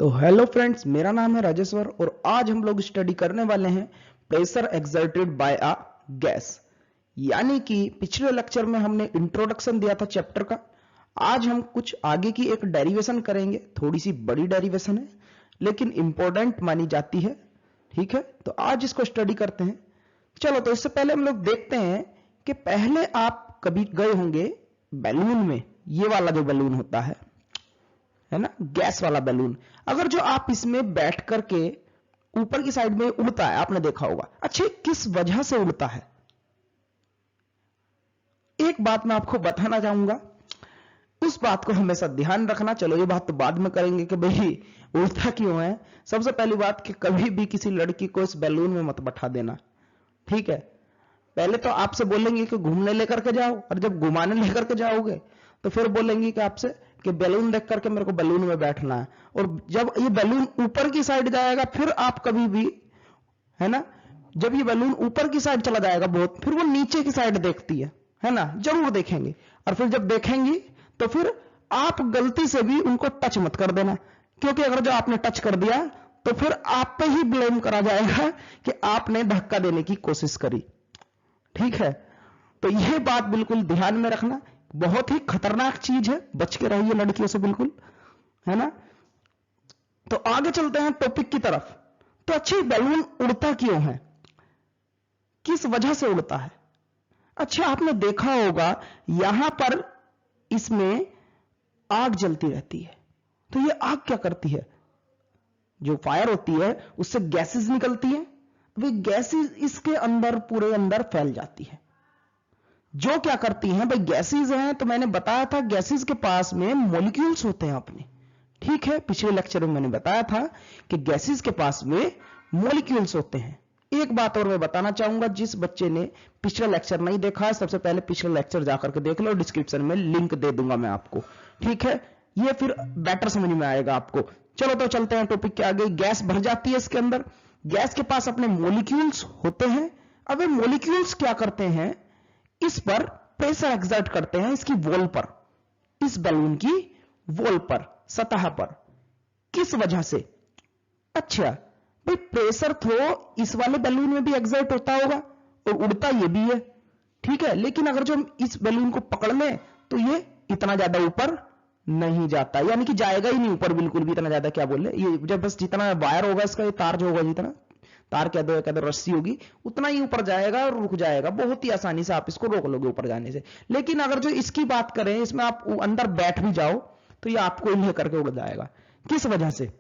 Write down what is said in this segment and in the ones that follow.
तो hello friends, मेरा नाम है राजेश्वर और आज हम लोग स्टडी करने वाले हैं pressure exerted by a gas. यानी कि पिछले लेक्चर में हमने इंट्रोडक्शन दिया था चैप्टर का। आज हम कुछ आगे की एक डेरिवेशन करेंगे। थोड़ी सी बड़ी डेरिवेशन है लेकिन इंपॉर्टेंट मानी जाती है। ठीक है, तो आज इसको स्टडी करते हैं। चलो, तो इससे पहले हम लोग देखते हैं कि पहले आप कभी गए होंगे बैलून में। ये वाला जो बैलून होता है ना, गैस वाला बैलून। अगर जो आप इसमें बैठ करके ऊपर की साइड में उड़ता है, आपने देखा होगा। अच्छा, किस वजह से उड़ता है? एक बात मैं आपको बताना चाहूंगा, उस बात को हमेशा ध्यान रखना। चलो, ये बात तो बाद में करेंगे कि भाई उड़ता क्यों है। सबसे पहली बात कि कभी भी किसी लड़की को इस बैलून में मत बैठा देना। ठीक है, पहले तो आपसे बोलेंगे कि घूमने लेकर के जाओ, और जब घुमाने लेकर के जाओगे तो फिर बोलेंगे कि आपसे कि बैलून देख करके मेरे को बैलून में बैठना है। और जब ये बैलून ऊपर की साइड जाएगा फिर आप कभी भी, है ना, जब ये बैलून ऊपर की साइड चला जाएगा बहुत, फिर वो नीचे की साइड देखती है ना, जरूर देखेंगे। और फिर जब देखेंगी तो फिर आप गलती से भी उनको टच मत कर देना, क्योंकि अगर जो आपने टच कर दिया तो फिर आप पे ही ब्लेम करा जाएगा कि आपने धक्का देने की कोशिश करी। ठीक है, तो यह बात बिल्कुल ध्यान में रखना। बहुत ही खतरनाक चीज है, बच के रहिए लड़कियों से बिल्कुल, है ना। तो आगे चलते हैं टॉपिक की तरफ। तो अच्छी, बैलून उड़ता क्यों है, किस वजह से उड़ता है? अच्छा, आपने देखा होगा यहां पर इसमें आग जलती रहती है। तो ये आग क्या करती है? जो फायर होती है उससे गैसेस निकलती हैं। वे गैसेस इसके अंदर, पूरे अंदर फैल जाती है। जो क्या करती हैं भाई, गैसेस हैं तो मैंने बताया था गैसेस के पास में मॉलिक्यूल्स होते हैं अपने। ठीक है, पिछले लेक्चर में मैंने बताया था कि गैसेस के पास में मॉलिक्यूल्स होते हैं। एक बात और मैं बताना चाहूंगा, जिस बच्चे ने पिछला लेक्चर नहीं देखा है, सबसे पहले पिछला लेक्चर जाकर के देख लो, डिस्क्रिप्शन में लिंक दे दूंगा मैं आपको। ठीक है, ये फिर बेटर समझ में आएगा आपको। चलो, तो चलते हैं टॉपिक के आगे। गैस भर जाती है इसके अंदर, गैस के पास अपने मॉलिक्यूल्स होते हैं। अब ये मॉलिक्यूल्स क्या करते हैं, इस पर प्रेशर एक्सर्ट करते हैं, इसकी वॉल पर, इस बैलून की वॉल पर, सतह पर। किस वजह से? अच्छा भाई, प्रेशर तो इस वाले बैलून में भी एक्सर्ट होता होगा और उड़ता ये भी है। ठीक है, लेकिन अगर जो हम इस बैलून को पकड़ लें तो ये इतना ज्यादा ऊपर नहीं जाता, यानी कि जाएगा ही नहीं ऊपर बिल्कुल भी। इतना ज्यादा क्या बोले, ये जब बस जितना वायर होगा इसका, ये तार जो होगा, जितना तार कह दो रस्सी होगी, उतना ही ऊपर जाएगा और रुक जाएगा। बहुत ही आसानी से आप इसको रोक लोगे ऊपर जाने से। लेकिन अगर जो इसकी बात करें, इसमें आप अंदर बैठ भी जाओ तो ये आपको ही लेकर के उड़ जाएगा। किस वजह से?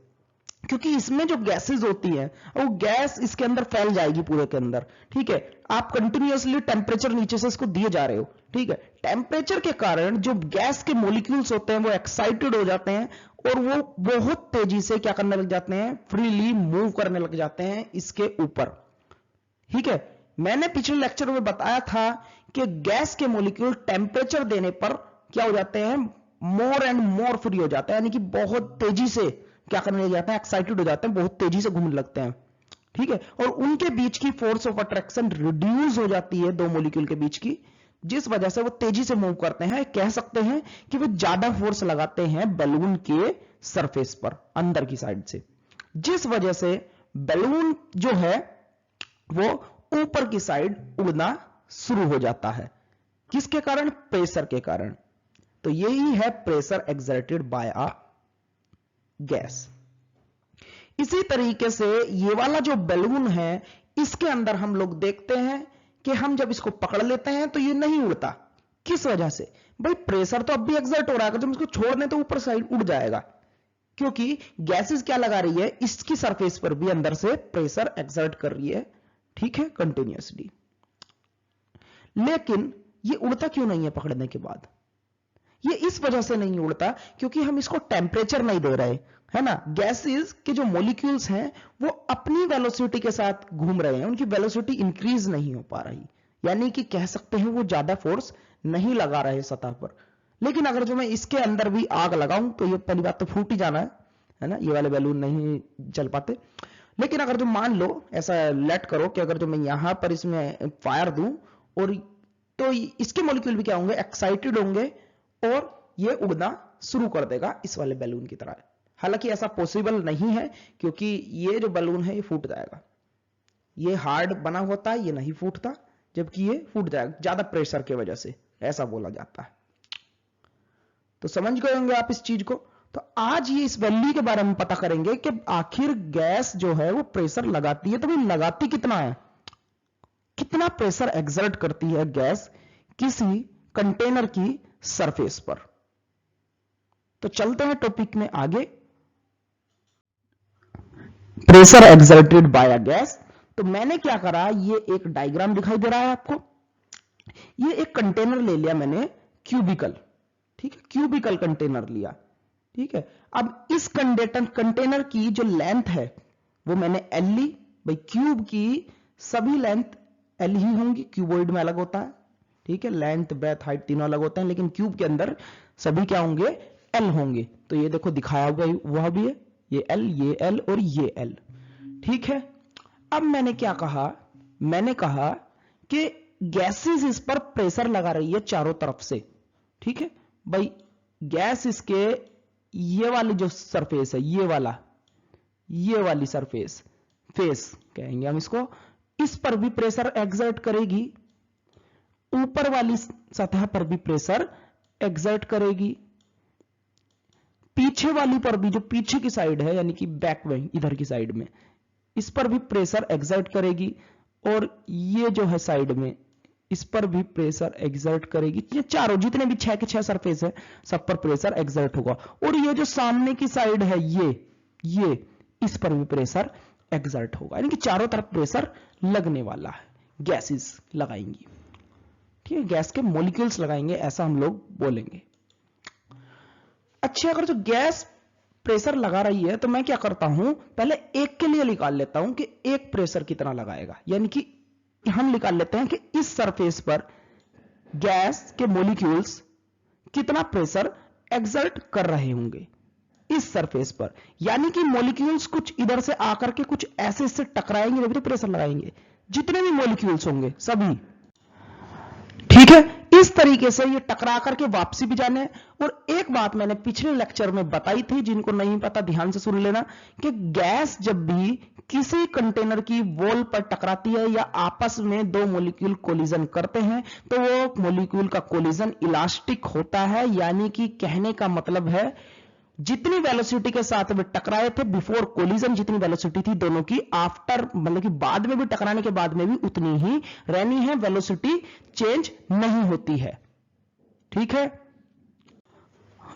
क्योंकि इसमें जो गैसेस होती है वो गैस इसके अंदर फैल जाएगी पूरे के अंदर। ठीक है, आप कंटिन्यूअसली टेम्परेचर नीचे से इसको दिए जा रहे हो। ठीक है, टेम्परेचर के कारण जो गैस के मॉलिक्यूल्स होते हैं वो एक्साइटेड हो जाते हैं और वो बहुत तेजी से क्या करने लग जाते हैं, फ्रीली मूव करने लग जाते हैं इसके ऊपर। ठीक है, मैंने पिछले लेक्चर में बताया था कि गैस के मॉलिक्यूल टेम्परेचर देने पर क्या हो जाते हैं, मोर एंड मोर फ्री हो जाते हैं, यानी कि बहुत तेजी से क्या करने लग जाते हैं, एक्साइटेड हो जाते हैं, बहुत तेजी से घूमने लगते हैं। ठीक है, और उनके बीच की फोर्स ऑफ अट्रैक्शन रिड्यूस हो जाती है दो मॉलिक्यूल के बीच की, जिस वजह से वो तेजी से मूव करते हैं। कह सकते हैं कि वो ज्यादा फोर्स लगाते हैं बैलून के सरफेस पर, अंदर की साइड से, जिस वजह से बैलून जो है वो ऊपर की साइड उड़ना शुरू हो जाता है। किसके कारण? प्रेशर के कारण। तो यही है pressure exerted by a gas. इसी तरीके से ये वाला जो बैलून है, इसके अंदर हम लोग देखते हैं कि हम जब इसको पकड़ लेते हैं तो ये नहीं उड़ता। किस वजह से? भाई, प्रेशर तो अब भी एक्सर्ट हो रहा है, जब इसको छोड़ दें तो ऊपर साइड उड़ जाएगा, क्योंकि गैसेस क्या लगा रही है, इसकी सरफेस पर भी अंदर से प्रेशर एक्सर्ट कर रही है। ठीक है, कंटिन्यूअसली। लेकिन ये उड़ता क्यों नहीं है पकड़ने के बाद? ये इस वजह से नहीं उड़ता क्योंकि हम इसको टेम्परेचर नहीं दे रहे, है ना। गैसेस के जो मॉलिक्यूल्स हैं वो अपनी वेलोसिटी के साथ घूम रहे हैं, उनकी वेलोसिटी इंक्रीज नहीं हो पा रही, यानी कि कह सकते हैं वो ज्यादा फोर्स नहीं लगा रहे सतह पर। लेकिन अगर जो मैं इसके अंदर भी आग लगाऊं तो ये पहली बात तो फूट ही जाना है ना, ये वाले बैलून नहीं चल पाते। लेकिन अगर जो मान लो, ऐसा लेट करो कि अगर जो मैं यहां पर इसमें फायर दूं, और तो इसके मॉलिक्यूल भी क्या होंगे, एक्साइटेड होंगे और ये उड़ना शुरू कर देगा इस वाले बैलून की तरह। हालांकि ऐसा पॉसिबल नहीं है क्योंकि ये जो बलून है ये फूट जाएगा, ये हार्ड बना होता है, ये नहीं फूटता, जबकि ये फूट जाएगा ज्यादा प्रेशर की वजह से, ऐसा बोला जाता है। तो समझ गए होंगे आप इस चीज को। तो आज ये इस वैल्यू के बारे में पता करेंगे कि आखिर गैस जो है वो प्रेशर लगाती है, तो भाई लगाती कितना है, कितना प्रेशर एक्सर्ट करती है गैस किसी कंटेनर की सरफेस पर। तो चलते हैं टॉपिक में आगे। Pressure exerted by a gas. तो मैंने क्या करा, ये एक डायग्राम दिखाई दे रहा है आपको, ये एक कंटेनर ले लिया मैंने क्यूबिकल, ठीक है, क्यूबिकल कंटेनर लिया, ठीक है। अब इस कंटेनर की जो लेंथ है वो मैंने एल ली, भाई क्यूब की सभी लेंथ एल ही होंगी, क्यूबॉइड में अलग होता है, ठीक है, लेंथ ब्रेथ हाइट तीनों अलग होते हैं, लेकिन क्यूब के अंदर सभी क्या होंगे, एल होंगे। तो ये देखो दिखाया हुआ भी है, ये एल और ये एल, ठीक है। अब मैंने क्या कहा, मैंने कहा कि गैसेस इस पर प्रेशर लगा रही है चारों तरफ से, ठीक है। भाई गैस इसके ये वाली जो सरफेस है, ये वाली सरफेस, फेस कहेंगे हम इसको, इस पर भी प्रेशर एक्सर्ट करेगी, ऊपर वाली सतह पर भी प्रेशर एक्सर्ट करेगी, पीछे वाली पर भी, जो पीछे की साइड है यानी कि बैक में इधर की साइड में, इस पर भी प्रेशर एक्सर्ट करेगी, और ये जो है साइड में इस पर भी प्रेशर एक्सर्ट करेगी। ये चारों जितने भी 6 के 6 सरफेस है सब पर प्रेशर एक्सर्ट होगा, और ये जो सामने की साइड है ये इस पर भी प्रेशर एक्सर्ट होगा, यानी कि चारों तरफ प्रेशर लगने वाला है, गैसेस लगाएंगी, ठीक है, गैस के मॉलिक्यूल्स लगाएंगे ऐसा हम लोग बोलेंगे। अच्छा, अगर जो गैस प्रेशर लगा रही है तो मैं क्या करता हूं, पहले एक के लिए निकाल लेता हूं कि एक प्रेशर कितना लगाएगा, यानी कि हम निकाल लेते हैं कि इस सरफेस पर गैस के मॉलिक्यूल्स कितना प्रेशर एक्सर्ट कर रहे होंगे इस सरफेस पर, यानी कि मॉलिक्यूल्स कुछ इधर से आकर के कुछ ऐसे इससे टकराएंगे तभी तो प्रेशर लगाएंगे, जितने भी मॉलिक्यूल्स होंगे सभी, ठीक है। इस तरीके से ये टकरा करके वापसी भी जाने। और एक बात मैंने पिछले लेक्चर में बताई थी, जिनको नहीं पता ध्यान से सुन लेना, कि गैस जब भी किसी कंटेनर की वॉल पर टकराती है या आपस में दो मॉलिक्यूल कोलिजन करते हैं तो वो मॉलिक्यूल का कोलिजन इलास्टिक होता है, यानी कि कहने का मतलब है जितनी वेलोसिटी के साथ वे टकराए थे बिफोर कोलिजन, जितनी वेलोसिटी थी दोनों की, आफ्टर मतलब कि बाद में भी टकराने के बाद में भी उतनी ही रहनी है, वेलोसिटी चेंज नहीं होती है, ठीक है।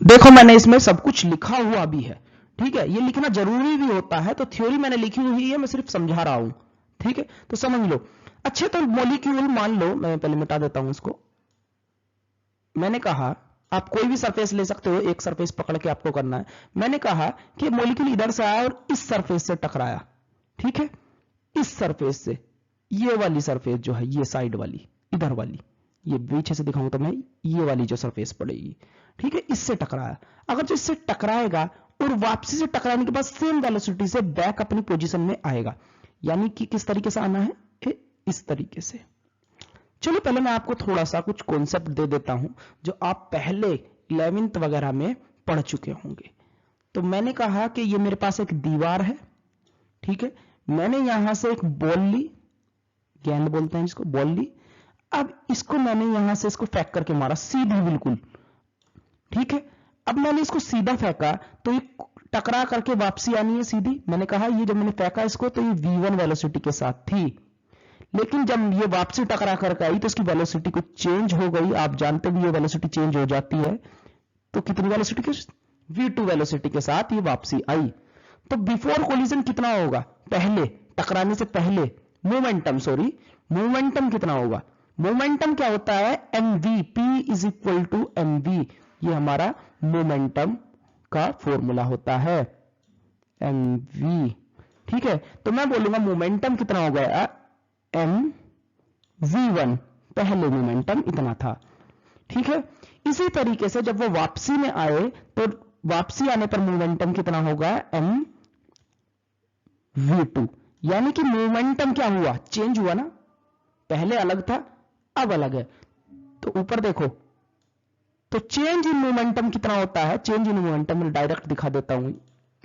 देखो मैंने इसमें सब कुछ लिखा हुआ भी है, ठीक है, ये लिखना जरूरी भी होता है, तो थ्योरी मैंने लिखी हुई है, मैं सिर्फ समझा रहा हूं, ठीक है, तो समझ लो। अच्छे, तो मॉलिक्यूल मान लो, मैं पहले मिटा देता हूं इसको, मैंने कहा आप कोई भी सरफेस ले सकते हो, एक सरफेस पकड़ के आपको करना है। मैंने कहा कि मॉलिक्यूल इधर से आया और इस सरफेस से टकराया, ठीक है, इस सरफेस से, ये वाली सरफेस जो है, ये साइड वाली, इधर वाली, ये पीछे से दिखाऊं तो मैं, ये वाली जो सरफेस पड़ेगी, ठीक है, इससे टकराया। अगर जो इससे टकराएगा और वापसी से टकराने के बाद सेम वेलोसिटी से बैक अपनी पोजीशन में आएगा, यानी कि किस तरीके से आना है, इस तरीके से। चलो पहले मैं आपको थोड़ा सा कुछ कॉन्सेप्ट दे देता हूं जो आप पहले 11th वगैरह में पढ़ चुके होंगे। तो मैंने कहा कि ये मेरे पास एक दीवार है, ठीक है, मैंने यहां से एक बॉल ली, गेंद बोलते हैं जिसको, बॉल ली। अब इसको मैंने यहां से इसको फेंक करके मारा सीधी बिल्कुल, ठीक है। अब मैंने इसको सीधा फेंका तो ये टकरा करके वापसी आनी है सीधी। मैंने कहा ये जब मैंने फेंका इसको तो ये v1 वेलोसिटी के साथ थी, लेकिन जब ये वापसी टकरा करके आई तो इसकी वेलोसिटी कुछ चेंज हो गई। आप जानते भी ये वेलोसिटी चेंज हो जाती है, तो कितनी वेलोसिटी के, v2 वेलोसिटी के साथ ये वापसी आई। तो बिफोर कोलिजन कितना होगा, पहले टकराने से पहले मोमेंटम, सॉरी मोमेंटम कितना होगा, मोमेंटम क्या होता है, mv, p is equal to mv, ये हमारा मोमेंटम का फॉर्मूला होता है, mv, ठीक है। तो मैं बोलूंगा मोमेंटम कितना हो गया, mv1, पहले मोमेंटम इतना था, ठीक है। इसी तरीके से जब वो वापसी में आए तो वापसी आने पर मोमेंटम कितना होगा, mv2, यानी कि मोमेंटम क्या हुआ, चेंज हुआ ना, पहले अलग था अब अलग है। तो ऊपर देखो, तो चेंज इन मोमेंटम कितना होता है, चेंज इन मोमेंटम में डायरेक्ट दिखा देता हूं,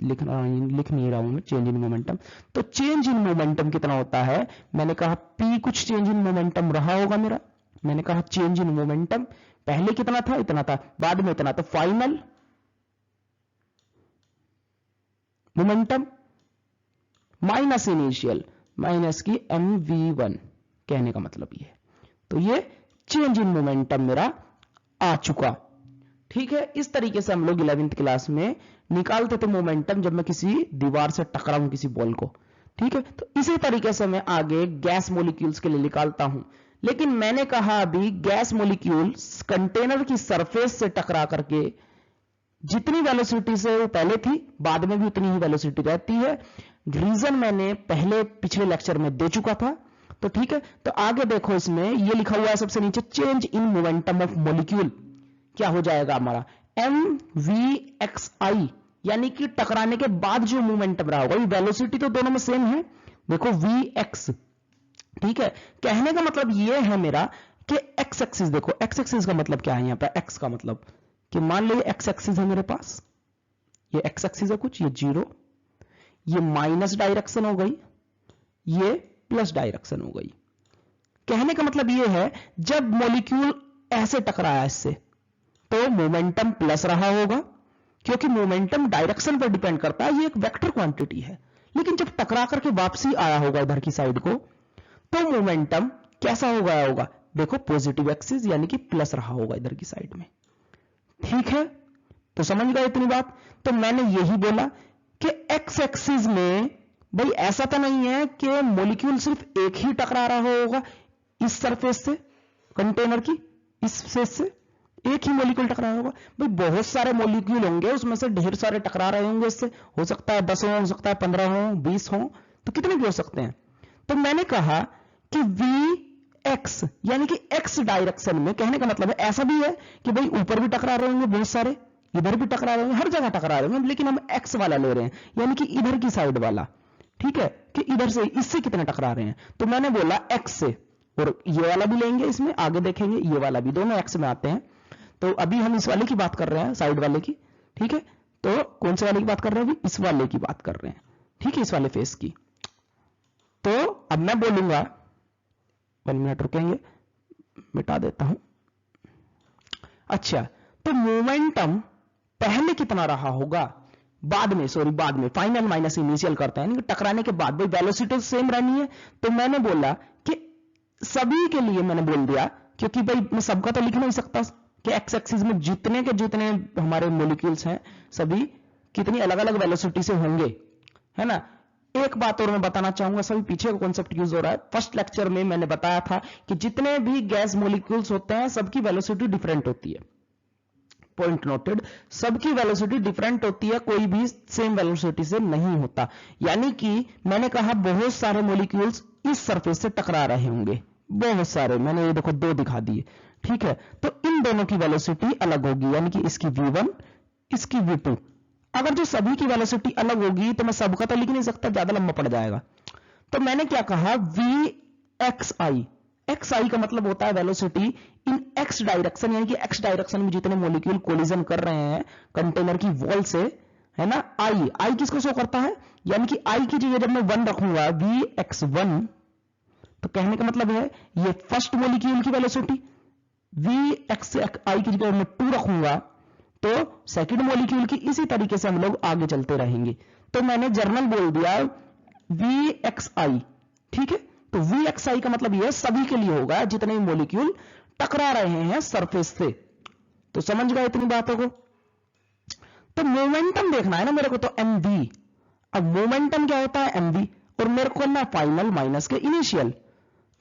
लिख नहीं रहा हूं मैं, चेंज इन मोमेंटम। तो चेंज इन मोमेंटम कितना होता है, मैंने कहा p कुछ चेंज इन मोमेंटम रहा होगा मेरा, मैंने कहा चेंज इन मोमेंटम पहले कितना था, इतना था, बाद में इतना, तो final momentum minus initial minus की mv1, कहने का मतलब ये है। तो ये चेंज इन मोमेंटम मेरा आ चुका। ठीक है, इस तरीके से हम लोग 11th क्लास में निकालते थे मोमेंटम जब मैं किसी दीवार से टकराऊं किसी बॉल को। ठीक है, तो इसी तरीके से मैं आगे गैस मॉलिक्यूल्स के लिए निकालता हूं। लेकिन मैंने कहा अभी गैस मॉलिक्यूल्स कंटेनर की सरफेस से टकरा करके जितनी वेलोसिटी से वो पहले थी बाद में भी उतनी ही वेलोसिटी रहती है। रीजन मैंने पहले पिछले लेक्चर में दे चुका था। तो ठीक है, तो आगे देखो, इसमें ये लिखा हुआ है सबसे नीचे, change in momentum of molecule क्या हो जाएगा हमारा, mvxi, यानी कि टकराने के बाद जो मोमेंटम रहा होगा, ये वेलोसिटी तो दोनों में सेम है, देखो vx। ठीक है, कहने का मतलब ये है मेरा कि x एक्सिस, देखो x एक्सिस का मतलब क्या है यहां पर, x का मतलब कि मान लो x एक्सिस है मेरे पास, ये x एक्सिस है कुछ, ये 0, ये माइनस डायरेक्शन हो गई, ये प्लस डायरेक्शन हो गई। कहने का मतलब ये है जब मॉलिक्यूल ऐसे टकराया इससे तो मोमेंटम प्लस रहा होगा, क्योंकि मोमेंटम डायरेक्शन पर डिपेंड करता है, ये एक वेक्टर क्वांटिटी है। लेकिन जब टकरा करके वापसी आया होगा इधर की साइड को, तो मोमेंटम कैसा हो गया होगा, देखो पॉजिटिव एक्सिस, यानी कि प्लस रहा होगा इधर की साइड में। ठीक है, तो समझ गए इतनी बात। तो मैंने यही बोला कि एक्स एक्सिस में भाई ऐसा तो नहीं है कि मॉलिक्यूल सिर्फ एक ही टकरा रहा होगा इस सरफेस से, कंटेनर की इस फेस से एक ही मॉलिक्यूल टकरा रहा होगा, भाई बहुत सारे मॉलिक्यूल होंगे, उसमें से ढेर सारे टकरा रहे होंगे इससे, हो सकता है 10 हो सकता है 15 हो 20 हो, तो कितने भी हो सकते हैं। तो मैंने कहा कि vx यानी कि x डायरेक्शन में, कहने का मतलब है ऐसा भी है कि भाई ऊपर भी टकरा रहे होंगे बहुत सारे, इधर भी टकरा रहे होंगे, हर जगह टकरा रहे होंगे, लेकिन हम x वाला ले रहे हैं, यानी कि इधर की साइड वाला। ठीक है, कि इधर से इससे कितने टकरा रहे हैं, तो मैंने बोला x से, और ये वाला भी लेंगे, इसमें आगे देखेंगे ये वाला भी, दोनों x में आते हैं। तो अभी हम इस वाले की बात कर रहे हैं, साइड वाले की। ठीक है, तो कौन से वाले की बात कर रहे हैं, इस वाले की बात कर रहे हैं। ठीक है, इस वाले फेस की। तो अब मैं बोलूंगा, 1 मिनट रुकेंगे, मिटा देता हूं। अच्छा, तो मोमेंटम पहले कितना रहा होगा, बाद में, सॉरी बाद में, फाइनल माइनस इनिशियल करते हैं, टकराने के बाद भाई वेलोसिटी सेम रहनी है। तो मैंने बोला कि सभी के लिए मैंने बोल दिया, क्योंकि भाई मैं सबका तो लिख नहीं सकता कि एक्स एक्सिस में जितने के जितने हमारे मॉलिक्यूल्स हैं सभी कितनी अलग अलग वेलोसिटी से होंगे, है ना। एक बात और मैं बताना चाहूंगा, सभी पीछे का कॉन्सेप्ट यूज हो रहा है। फर्स्ट लेक्चर में मैंने बताया था कि जितने भी गैस मॉलिक्यूल्स होते हैं सबकी वेलोसिटी डिफरेंट होती है, पॉइंट नोटेड, सबकी वेलोसिटी डिफरेंट होती है, कोई भी सेम वेलोसिटी से नहीं होता। यानी कि मैंने कहा बहुत सारे मॉलिक्यूल्स इस सरफेस से टकरा रहे होंगे, बहुत सारे, मैंने ये देखो 2 दिखा दिए। ठीक है, तो इन दोनों की वेलोसिटी अलग होगी, यानी कि इसकी v1 इसकी v2। अगर जो सभी की वेलोसिटी अलग होगी तो मैं सबका तो लिख नहीं सकता, ज्यादा लंबा पड़ जाएगा। तो मैंने क्या कहा, vxi, xi का मतलब होता है वेलोसिटी इन x डायरेक्शन, यानी कि x डायरेक्शन में जितने मॉलिक्यूल कोलिजन कर रहे हैं कंटेनर की वॉल से, है ना। i किसको शो करता है, यानी कि i की जगह जब मैं 1 रखूंगा vx1, तो कहने का मतलब है ये फर्स्ट मॉलिक्यूल की वेलोसिटी, vxi की जगह मैं 2 रखूंगा तो सेकंड मॉलिक्यूल की। इसी तरीके से हम लोग आगे चलते रहेंगे। तो मैंने जर्नल बोल दिया vxi। ठीक है, तो vxi का मतलब यह सभी के लिए होगा जितने मॉलिक्यूल टकरा रहे हैं सरफेस से। तो समझ गए इतनी बातों को। तो मोमेंटम देखना है ना मेरे को, तो mv। अब मोमेंटम क्या होता है, mv, और मेरे को ना फाइनल माइनस के इनिशियल।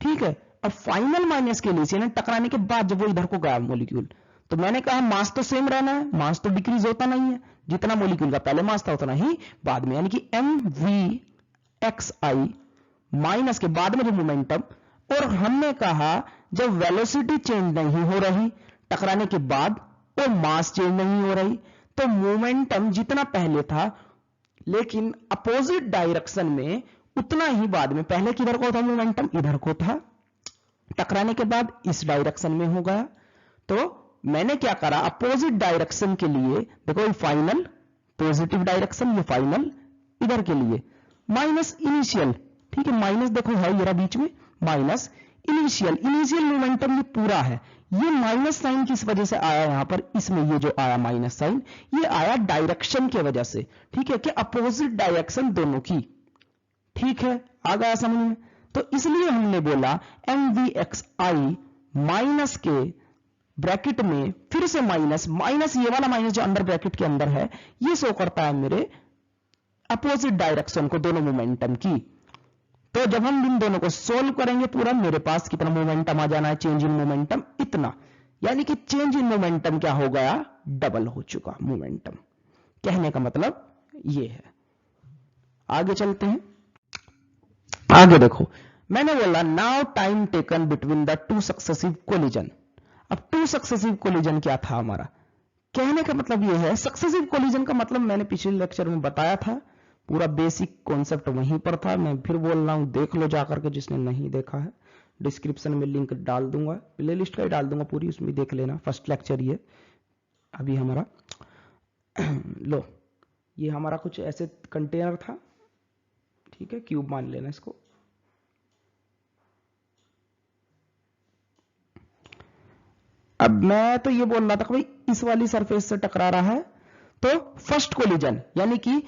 ठीक है, अब फाइनल माइनस के इनिशियल टकराने के बाद जब वो इधर को गया मॉलिक्यूल, तो मैंने कहा मास तो सेम रहना है, मास तो डिक्रीज होता नहीं है, जितना मॉलिक्यूल का पहले मास था उतना ही बाद में, यानी कि mvxi माइनस के बाद में जो मोमेंटम। और हमने कहा जब वेलोसिटी चेंज नहीं हो रही टकराने के बाद और मास चेंज नहीं हो रही, तो मोमेंटम जितना पहले था लेकिन अपोजिट डायरेक्शन में उतना ही बाद में, पहले किधर को था मोमेंटम, इधर को था, टकराने के बाद इस डायरेक्शन में हो गया। तो मैंने क्या करा, अपोजिट डायरेक्शन के लिए देखो फाइनल, पॉजिटिव डायरेक्शन, ये फाइनल इधर के लिए, माइनस इनिशियल, ठीक है, माइनस देखो है ये बीच में, माइनस इनिशियल, इनिशियल मोमेंटम ये पूरा है, ये माइनस साइन किस वजह से आया यहां पर, इसमें ये जो आया माइनस साइन, ये आया डायरेक्शन के वजह से, ठीक है, कि अपोजिट डायरेक्शन दोनों की, ठीक है, आ गया समझ में। तो इसलिए हमने बोला mvxi माइनस के ब्रैकेट में फिर से माइनस, माइनस ये वाला माइनस जो अंडर ब्रैकेट के अंदर है, ये शो करता है मेरे अपोजिट डायरेक्शन को दोनों मोमेंटम की। तो जब हम इन दोनों को सोल्व करेंगे पूरा, मेरे पास कितना मोमेंटम आ जाना है, चेंज इन मोमेंटम इतना, यानी कि चेंज इन मोमेंटम क्या हो गया, डबल हो चुका मोमेंटम। कहने का मतलब ये है। आगे चलते हैं, आगे देखो, मैंने बोला now time taken between the two successive collision. अब टू सक्सेसिव कोलिजन क्या था हमारा, कहने का मतलब ये है, सक्सेसिव कोलिजन का मतलब मैंने पिछले लेक्चर में बताया था, पूरा बेसिक कॉन्सेप्ट वहीं पर था, मैं फिर बोल रहा हूं, देख लो जाकर के जिसने नहीं देखा है, डिस्क्रिप्शन में लिंक डाल दूंगा, प्ले लिस्ट का ही डाल दूंगा पूरी, उसमें देख लेना, फर्स्ट लेक्चर ये अभी हमारा। लो ये हमारा कुछ ऐसे कंटेनर था, ठीक है, क्यूब मान लेना इसको। अब मैं तो ये बोल रहा था कि भाई इस वाली सरफेस से टकरा रहा है, तो फर्स्ट कोलिजन, यानी कि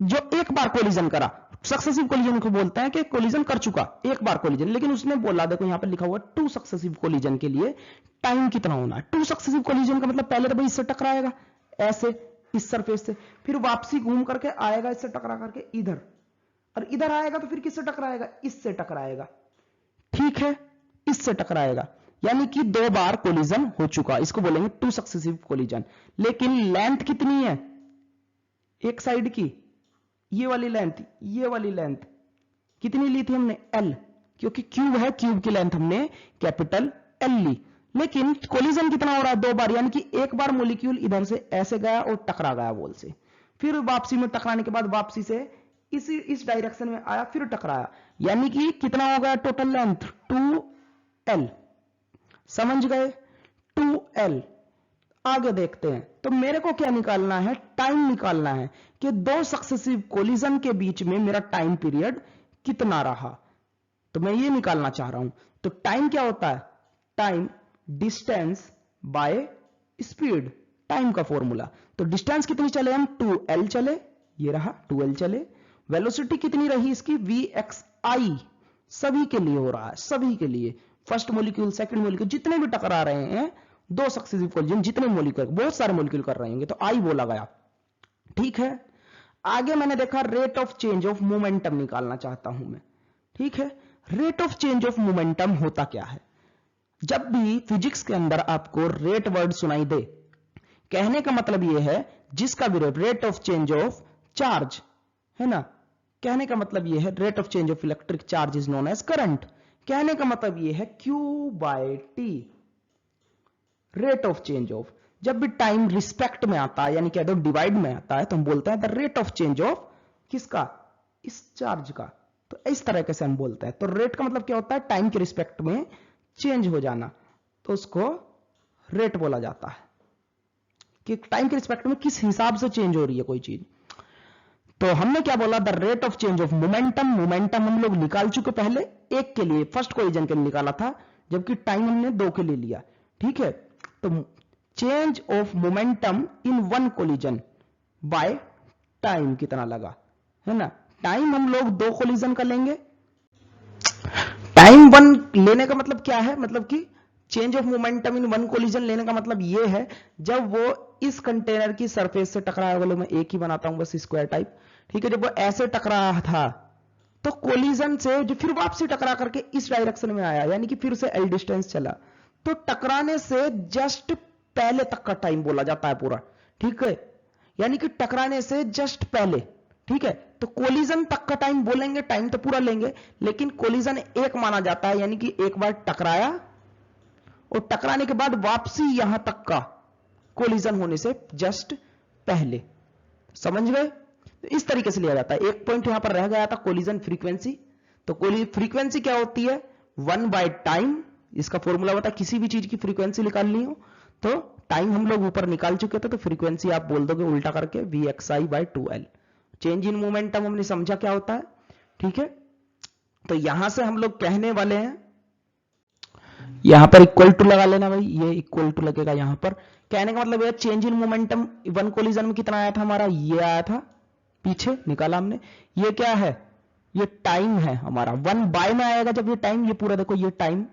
जो एक बार कोलिजन करा, सक्सेसिव कोलिजन को बोलते हैं कि कोलिजन कर चुका एक बार कोलिजन, लेकिन उसने बोला, देखो यहां पर लिखा हुआ टू सक्सेसिव कोलिजन के लिए टाइम कितना होना है। टू सक्सेसिव कोलिजन का मतलब पहले तो भाई इससे टकराएगा ऐसे इस सरफेस से, फिर वापसी घूम करके आएगा इससे टकरा करके इधर, और इधर आएगा तो फिर किससे टकराएगा, इससे टकराएगा, ठीक है, इससे टकराएगा, यानी कि दो बार कोलिजन हो चुका, इसको बोलेंगे टू सक्सेसिव कोलिजन। लेकिन लेंथ कितनी है एक साइड की, ये वाली लेंथ कितनी ली थी हमने, L, क्योंकि क्यूब है, क्यूब की लेंथ हमने कैपिटल L ली। लेकिन कोलिजन कितना हो रहा है, दो बार, यानी कि एक बार मॉलिक्यूल इधर से ऐसे गया और टकरा गया वॉल से, फिर वापसी में टकराने के बाद वापसी से इस डायरेक्शन में आया, फिर टकराया, यानी कि कितना हो गया टोटल लेंथ 2L, समझ गए, 2L। आगे देखते हैं, तो मेरे को क्या निकालना है, टाइम निकालना है कि दो सक्सेसिव कोलिजन के बीच में मेरा टाइम पीरियड कितना रहा, तो मैं ये निकालना चाह रहा हूं। तो टाइम क्या होता है, time distance by speed, time का फॉर्मूला। तो डिस्टेंस कितनी चले हम, 2L चले, ये रहा 2L चले, वेलोसिटी कितनी रही इसकी, Vxi, सभी के लिए हो रहा है, सभी के लिए, फर्स्ट मॉलिक्यूल सेकंड मॉलिक्यूल जितने भी टकरा रहे हैं, दो सक्सेसिव कोलिजन जितने मॉलिक्यूल, बहुत सारे मॉलिक्यूल कर रहे होंगे, तो आई बोला गया, ठीक है। आगे मैंने देखा rate of change of momentum निकालना चाहता हूं मैं, ठीक है। Rate of change of momentum होता क्या है, जब भी फिजिक्स के अंदर आपको रेट वर्ड सुनाई दे, कहने का मतलब यह है जिसका भी rate of change of charge है ना, कहने का मतलब यह है rate of change of electric charge is known as current, कहने का मतलब यह है Q by T, rate of change of. जब भी टाइम रिस्पेक्ट में आता है, यानी कि अगर डिवाइड में आता है, तो हम बोलते हैं the rate of change of किसका, इस चार्ज का, तो इस तरह से हम बोलते हैं। तो रेट का मतलब क्या होता है, टाइम के रिस्पेक्ट में चेंज हो जाना, तो उसको रेट बोला जाता है कि टाइम के रिस्पेक्ट में किस हिसाब से चेंज हो रही है कोई चीज। तो हमने क्या बोला, the rate of change of momentum, momentum हम लोग निकाल चुके पहले, एक के लिए फर्स्ट कोलिजन के लिए निकाला था, जबकि टाइम हमने दो के लिए लिया, ठीक है। तो change of momentum in one collision by time कितना लगा, है ना, टाइम हम लोग दो कोलिजन का लेंगे, टाइम वन लेने का मतलब क्या है, मतलब कि change of momentum in one collision लेने का मतलब ये है जब वो इस कंटेनर की सरफेस से टकराया, बोलो मैं एक ही बनाता हूं बस स्क्वायर टाइप, ठीक है, जब वो ऐसे टकरा था तो कोलिजन से जो फिर वापसी टकरा करके इस डायरेक्शन में आया, यानी कि फिर से L डिस्टेंस चला, तो टकराने से जस्ट पहले तक का टाइम बोला जाता है पूरा, ठीक है, यानी कि टकराने से जस्ट पहले, ठीक है। तो कोलिजन तक का टाइम बोलेंगे, टाइम तो पूरा लेंगे, लेकिन कोलिजन एक माना जाता है, यानी कि एक बार टकराया और टकराने के बाद वापसी यहां तक का कोलिजन होने से जस्ट पहले, समझ गए। तो इस तरीके से लिया जाता है। एक पॉइंट यहां पर रह गया था, कोलिजन फ्रीक्वेंसी। तो फ्रीक्वेंसी क्या होती है, 1 बाय टाइम, इसका फॉर्मूला बता, किसी भी चीज की फ्रीक्वेंसी निकालनी हो तो टाइम हम लोग ऊपर निकाल चुके थे, तो फ्रीक्वेंसी आप बोल दोगे उल्टा करके vxi/2l। चेंज इन मोमेंटम हमने समझा क्या होता है, ठीक है। तो यहां से हम लोग कहने वाले हैं, यहां पर इक्वल टू लगा लेना भाई, ये इक्वल टू लगेगा यहां पर। कहने का मतलब है change in momentum one collision में कितना आया था हमारा, ये आया था, पीछे निकाला हमने। ये क्या है, ये टाइम है हमारा, 1 बाय में आएगा जब ये टाइम, ये पूरा देखो ये टाइम,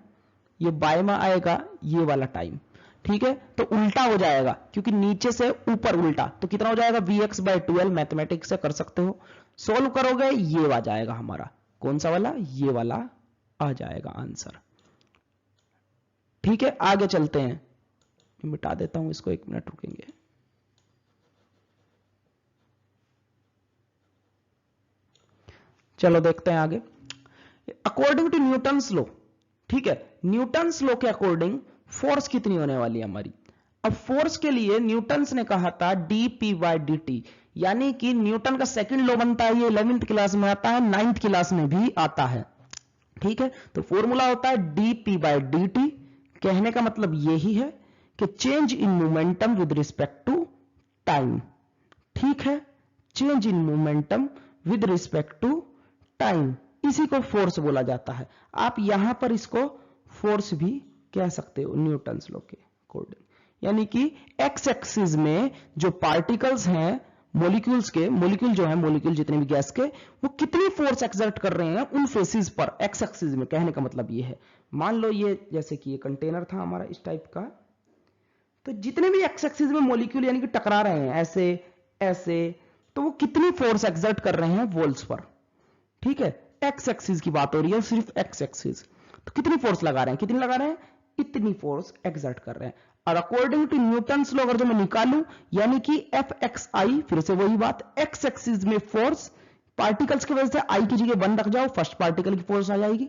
ये बाय में आएगा ये वाला टाइम, ठीक है। तो उल्टा हो जाएगा क्योंकि नीचे से ऊपर उल्टा, तो कितना हो जाएगा vx/2l। मैथमेटिक्स से कर सकते हो, सोल्व करोगे ये आ जाएगा हमारा, कौन सा वाला, ये वाला आ जाएगा आंसर, ठीक है। आगे चलते हैं, मिटा देता हूं इसको, 1 मिनट रुकेंगे। चलो देखते हैं आगे। अकॉर्डिंग टू न्यूटन्स लॉ, ठीक है, न्यूटन्स लॉ के अकॉर्डिंग फोर्स कितनी होने वाली है हमारी। अब फोर्स के लिए न्यूटन्स ने कहा था dp/dt, यानी कि न्यूटन का सेकंड लॉ बनता है, ये 11th क्लास में आता है, 9th क्लास में भी आता है, ठीक है। तो फॉर्मूला होता है dp/dt। कहने का मतलब यही है कि change in momentum with respect to time, ठीक है, change in momentum with respect to time, इसी को फोर्स बोला जाता है। आप यहां पर इसको फोर्स भी कह सकते हो न्यूटन्स लॉ के अकॉर्डिंग, यानी कि एक्स एक्सिस में जो पार्टिकल्स हैं मॉलिक्यूल्स के, मॉलिक्यूल जो है, मॉलिक्यूल जितने भी गैस के, वो कितनी फोर्स एक्सर्ट कर रहे हैं उन फेसिस पर एक्स एक्सिस में। कहने का मतलब ये है, मान लो ये जैसे कि ये कंटेनर था हमारा इस टाइप का, तो जितने भी एक्स एक्सिस में मॉलिक्यूल यानी कि टकरा रहे हैं ऐसे ऐसे, तो वो कितनी फोर्स एक्सर्ट कर रहे हैं वॉल्स पर, ठीक है। एक्स एक्सिस की बात हो रही है, सिर्फ एक्स एक्सिस, तो कितनी फोर्स लगा रहे हैं, कितनी लगा रहे हैं, इतनी फोर्स एक्सर्ट कर रहे हैं। और अकॉर्डिंग टू न्यूटन्स लॉ अगर जो मैं निकालूं, यानी कि Fxi, फिर से वही बात, एक्स एक्सिस में फोर्स, पार्टिकल्स की वजह से आई की जगह 1 रख जाओ, फर्स्ट पार्टिकल की फोर्स आ जाएगी,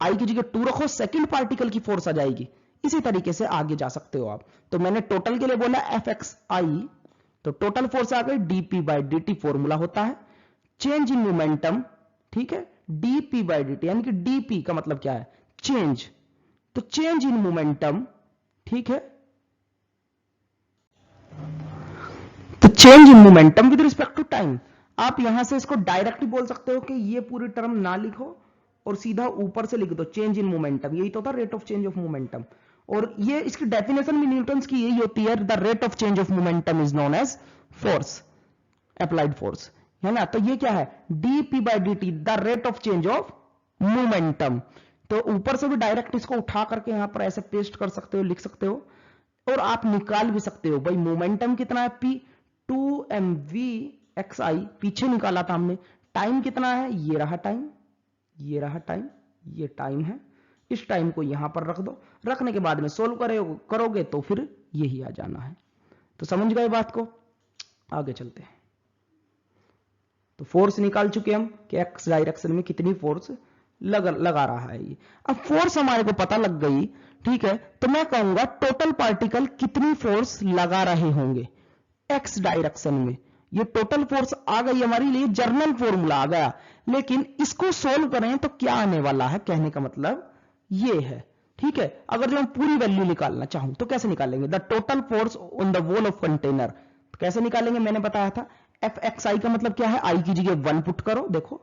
आई की जगह 2 रखो, सेकंड पार्टिकल की फोर्स आ जाएगी। इसी तरीके से आगे जा सकते हो आप। तो मैंने टोटल के लिए बोला Fxi, तो टोटल फोर्स आ गई dp/dt, फॉर्मूला होता है चेंज इन मोमेंटम, ठीक है, dp/dt, यानी कि dp का मतलब क्या है, चेंज, तो चेंज इन मोमेंटम, ठीक है, तो change in momentum with respect to time. आप यहां से इसको डायरेक्टली बोल सकते हो कि ये पूरी टर्म ना लिखो और सीधा ऊपर से लिख दो चेंज इन मोमेंटम, यही तो था rate of change of momentum. और ये इसकी डेफिनेशन भी न्यूटन्स की यही होती है, the rate of change of momentum is known as force, applied force, है ना। तो ये क्या है, dp/dt, the rate of change of momentum. तो ऊपर से भी डायरेक्ट इसको उठा करके यहां पर ऐसे पेस्ट कर सकते हो, लिख सकते हो, और आप निकाल भी सकते हो भाई मोमेंटम कितना है, p 2mvxi, पीछे निकाला था हमने। टाइम कितना है, ये रहा टाइम, ये रहा टाइम, ये टाइम है, इस टाइम को यहां पर रख दो, रखने के बाद में सोल्व करोगे तो फिर यही आ जाना है। तो समझ गए बात को, आगे चलते हैं। तो फोर्स निकाल चुके हम कि एक्स डायरेक्शन में कितनी फोर्स लगा रहा है ये। अब फोर्स हमारे को पता लग गई, ठीक है, तो मैं कहूंगा टोटल पार्टिकल कितनी फोर्स लगा रहे होंगे एक्स डायरेक्शन में। ये टोटल फोर्स आ गई हमारी लिए, जर्नल फॉर्मूला आ गया, लेकिन इसको सोल्व करें तो क्या आने वाला है, कहने का मतलब ये है, ठीक है। अगर जो हम पूरी वैल्यू निकालना चाहूं तो कैसे निकालेंगे, the total force on the wall of container, कैसे निकालेंगे, मैंने बताया था। Fxi का मतलब क्या है, आई की जगह 1 पुट करो, देखो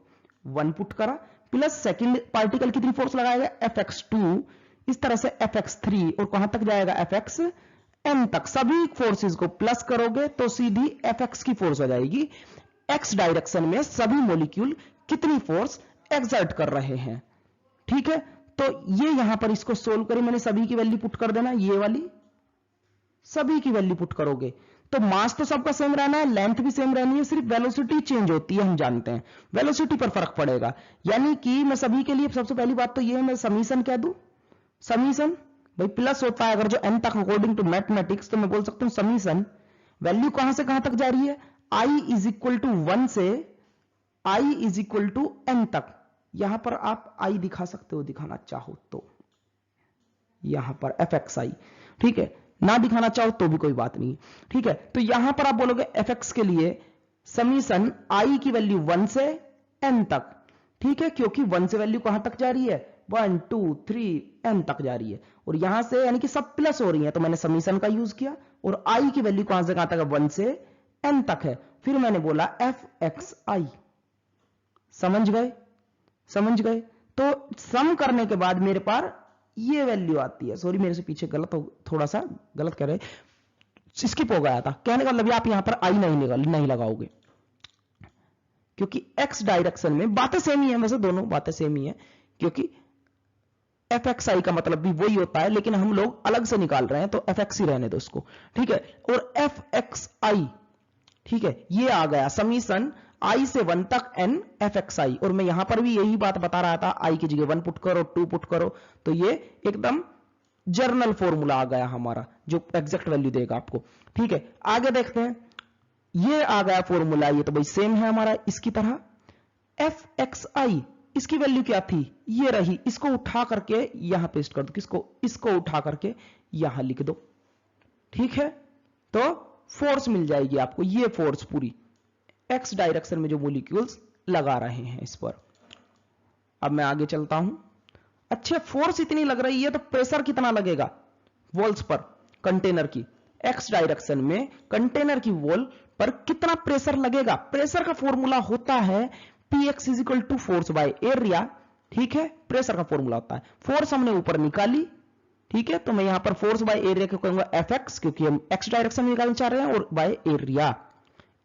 1 पुट करा, प्लस सेकंड पार्टिकल कितनी फोर्स लगाएगा, Fx2, इस तरह से Fx3, और कहां तक जाएगा, Fxn तक। सभी फोर्सेस को प्लस करोगे तो सीधी Fx की फोर्स आ जाएगी, एक्स डायरेक्शन में सभी मॉलिक्यूल कितनी फोर्स एक्सर्ट कर रहे हैं, ठीक है। तो ये यहां पर इसको सोल्व करें, मैंने सभी की वैल्यू पुट कर देना, ये वाली सभी की वैल्यू पुट करोगे तो मास तो सबका सेम रहना है, लेंथ भी सेम रहनी है, सिर्फ वेलोसिटी चेंज होती है, हम जानते हैं वेलोसिटी पर फर्क पड़ेगा। यानी कि मैं सभी के लिए सबसे पहली बात तो ये है, मैं समीशन क्या दूं, समीशन भाई प्लस होता है अगर जो n तक, अकॉर्डिंग टू मैथमेटिक्स, तो मैं बोल सकता हूं समीशन, वैल्यू कहां से कहां तक जा रही है, i इज इक्वल टू 1 से i is equal to n तक। यहां पर आप i दिखा सकते हो, दिखाना चाहो तो, यहां पर Fxi, ठीक है, ना दिखाना चाहो तो भी कोई बात नहीं, ठीक है। तो यहां पर आप बोलोगे Fx के लिए समीशन i की वैल्यू 1 से n तक, ठीक है, क्योंकि 1 से वैल्यू कहां तक जा रही है, 1 2 3 n तक जा रही है, और यहां से यानी कि सब प्लस हो रही है, तो मैंने समीशन का यूज किया, और i की वैल्यू कहां से कहां तक है, 1 से n तक है। फिर मैंने बोला fxi, समझ गए, समझ गए। तो सम करने के बाद मेरे पास ये वैल्यू आती है, सॉरी मेरे से पीछे गलत हो, थोड़ा सा गलत कर रहे, स्किप हो गया था, कहने का मतलब आप यहां पर आई नहीं लगाओगे, क्योंकि x डायरेक्शन में बातें सेम ही है, वैसे दोनों बातें सेम ही है, क्योंकि fxi का मतलब भी वही होता है, लेकिन हम लोग अलग से निकाल रहे हैं, तो fx ही रहने दो उसको, ठीक है। और fxi, ठीक है, ये आ गया समीशन i से 1 तक n fxi, और मैं यहां पर भी यही बात बता रहा था, i की जगह 1 पुट करो, 2 पुट करो, तो ये एकदम जर्नल फॉर्मूला आ गया हमारा, जो एग्जैक्ट वैल्यू देगा आपको, ठीक है। आगे देखते हैं, ये आ गया फॉर्मूला, ये तो भाई सेम है हमारा इसकी तरह। fxi, इसकी वैल्यू क्या थी, ये रही, इसको उठा करके यहां पेस्ट कर दो, किसको, इसको उठा करके यहां लिख दो, ठीक है। तो फोर्स मिल जाएगी आपको, ये फोर्स पूरी x डायरेक्शन में जो मॉलिक्यूल्स लगा रहे हैं इस पर। अब मैं आगे चलता हूं, अच्छा फोर्स इतनी लग रही है, तो प्रेशर कितना लगेगा वॉल्स पर, कंटेनर की, x डायरेक्शन में कंटेनर की वॉल पर कितना प्रेशर लगेगा। प्रेशर का फॉर्मूला होता है px is equal to force by area, ठीक है, प्रेशर का फॉर्मूला होता है। फोर्स हमने ऊपर निकाली, ठीक है, तो मैं यहां पर फोर्स बाय एरिया को कहूंगा fx, क्योंकि हम x डायरेक्शन में निकालना चाह रहे हैं, और by area,